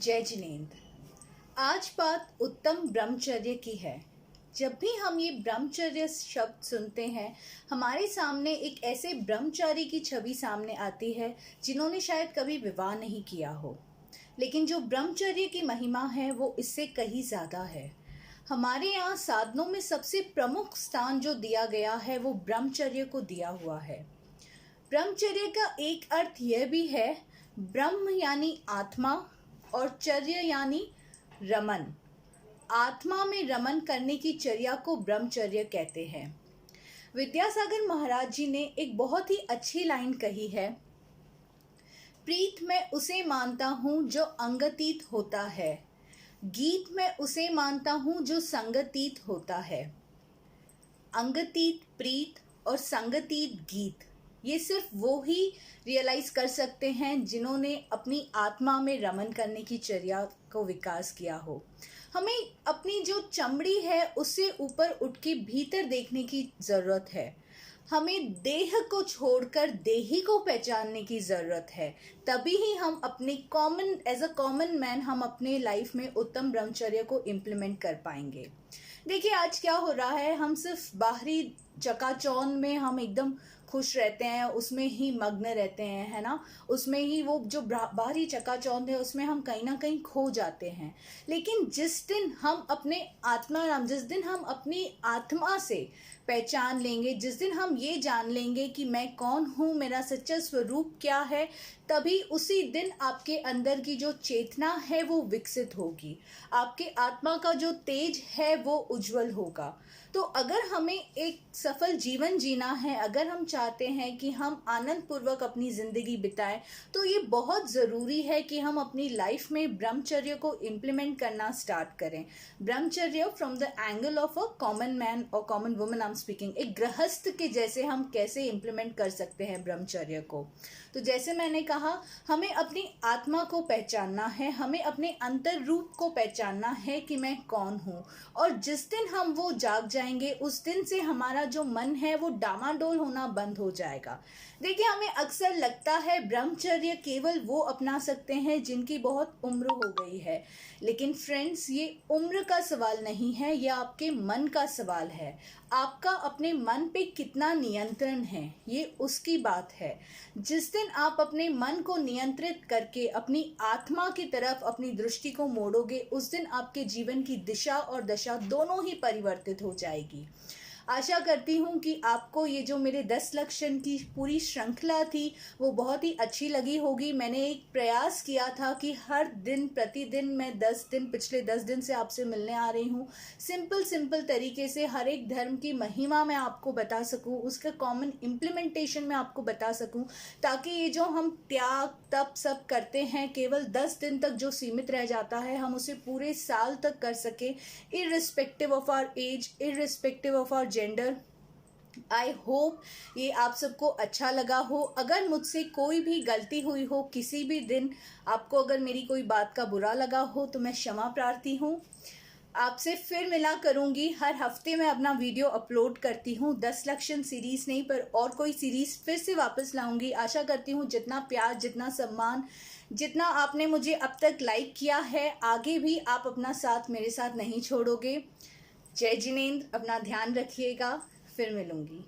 जय जिनेंद्र। आज बात उत्तम ब्रह्मचर्य की है। जब भी हम ये ब्रह्मचर्य शब्द सुनते हैं, हमारे सामने एक ऐसे ब्रह्मचारी की छवि सामने आती है जिन्होंने शायद कभी विवाह नहीं किया हो। लेकिन जो ब्रह्मचर्य की महिमा है वो इससे कहीं ज़्यादा है। हमारे यहाँ साधनों में सबसे प्रमुख स्थान जो दिया गया है वो ब्रह्मचर्य को दिया हुआ है। ब्रह्मचर्य का एक अर्थ यह भी है, ब्रह्म यानी आत्मा और चर्य यानी रमन। आत्मा में रमन करने की चर्या को ब्रह्मचर्य कहते हैं। विद्यासागर महाराज जी ने एक बहुत ही अच्छी लाइन कही है, प्रीत मैं उसे मानता हूँ जो अंगतीत होता है, गीत मैं उसे मानता हूँ जो संगतीत होता है। अंगतीत प्रीत और संगतीत गीत, ये सिर्फ वो ही रियलाइज कर सकते हैं जिन्होंने अपनी आत्मा में रमन करने की चर्या को विकास किया हो। हमें अपनी जो चमड़ी है उससे ऊपर उठ के भीतर देखने की ज़रूरत है। हमें देह को छोड़कर देही को पहचानने की ज़रूरत है। तभी ही हम अपने एज अ कॉमन मैन हम अपने लाइफ में उत्तम ब्रह्मचर्य को इम्प्लीमेंट कर पाएंगे। देखिए आज क्या हो रहा है, हम सिर्फ बाहरी चकाचौंध में हम एकदम खुश रहते हैं, उसमें ही मग्न रहते हैं, है ना। उसमें ही वो जो बाहरी चकाचौंध है उसमें हम कहीं ना कहीं खो जाते हैं। लेकिन जिस दिन हम अपनी आत्मा से पहचान लेंगे, जिस दिन हम ये जान लेंगे कि मैं कौन हूँ, मेरा सच्चा स्वरूप क्या है, तभी उसी दिन आपके अंदर की जो चेतना है वो विकसित होगी। आपके आत्मा का जो तेज है वो उज्जवल होगा। तो अगर हमें एक सफल जीवन जीना है, अगर हम चाहते हैं कि हम आनंद पूर्वक अपनी ज़िंदगी बिताएं, तो ये बहुत ज़रूरी है कि हम अपनी लाइफ में ब्रह्मचर्य को इम्प्लीमेंट करना स्टार्ट करें। ब्रह्मचर्य from the angle of a common man और common woman I am speaking. एक गृहस्थ के जैसे हम कैसे इम्प्लीमेंट कर सकते हैं ब्रह्मचर्य को। तो जैसे मैंने कहा, हमें अपनी आत्मा को पहचानना है, हमें अपने अंतर रूप को पहचानना है कि मैं कौन हूँ। और जिस दिन हम वो जाग जाएंगे, उस दिन से हमारा जो मन है वो डामाडोल होना बंद हो जाएगा। देखिए हमें अक्सर लगता है ब्रह्मचर्य केवल वो अपना सकते हैं जिनकी बहुत उम्र हो गई है। लेकिन फ्रेंड्स, ये उम्र का सवाल नहीं है, यह आपके मन का सवाल है। आपका अपने मन पे कितना नियंत्रण है, ये उसकी बात है। जिस दिन आप अपने मन को नियंत्रित करके अपनी आत्मा की तरफ अपनी दृष्टि को मोड़ोगे, उस दिन आपके जीवन की दिशा और दशा दोनों ही परिवर्तित हो जाएगी। आशा करती हूँ कि आपको ये जो मेरे 10 लक्षण की पूरी श्रृंखला थी वो बहुत ही अच्छी लगी होगी। मैंने एक प्रयास किया था कि हर दिन प्रतिदिन मैं पिछले 10 दिन से आपसे मिलने आ रही हूँ। सिंपल तरीके से हर एक धर्म की महिमा मैं आपको बता सकूँ, उसका कॉमन इम्प्लीमेंटेशन मैं आपको बता सकूँ, ताकि ये जो हम त्याग तप सब करते हैं केवल 10 दिन तक जो सीमित रह जाता है, हम उसे पूरे साल तक कर सके, irrespective of our age, irrespective of our gender. I hope ये आप सबको अच्छा लगा हो। अगर मुझसे कोई भी गलती हुई हो, किसी भी दिन आपको अगर मेरी कोई बात का बुरा लगा हो, तो मैं क्षमा प्रार्थी हूँ। आपसे फिर मिला करूँगी। हर हफ्ते मैं अपना वीडियो अपलोड करती हूँ। 10 लक्षण सीरीज़ नहीं पर और कोई सीरीज़ फिर से वापस लाऊंगी। आशा करती हूँ जितना प्यार, जितना सम्मान, जितना आपने मुझे अब तक लाइक किया है, आगे भी आप अपना साथ मेरे साथ नहीं छोड़ोगे। जय जिनेंद्र। अपना ध्यान रखिएगा। फिर मिलूंगी।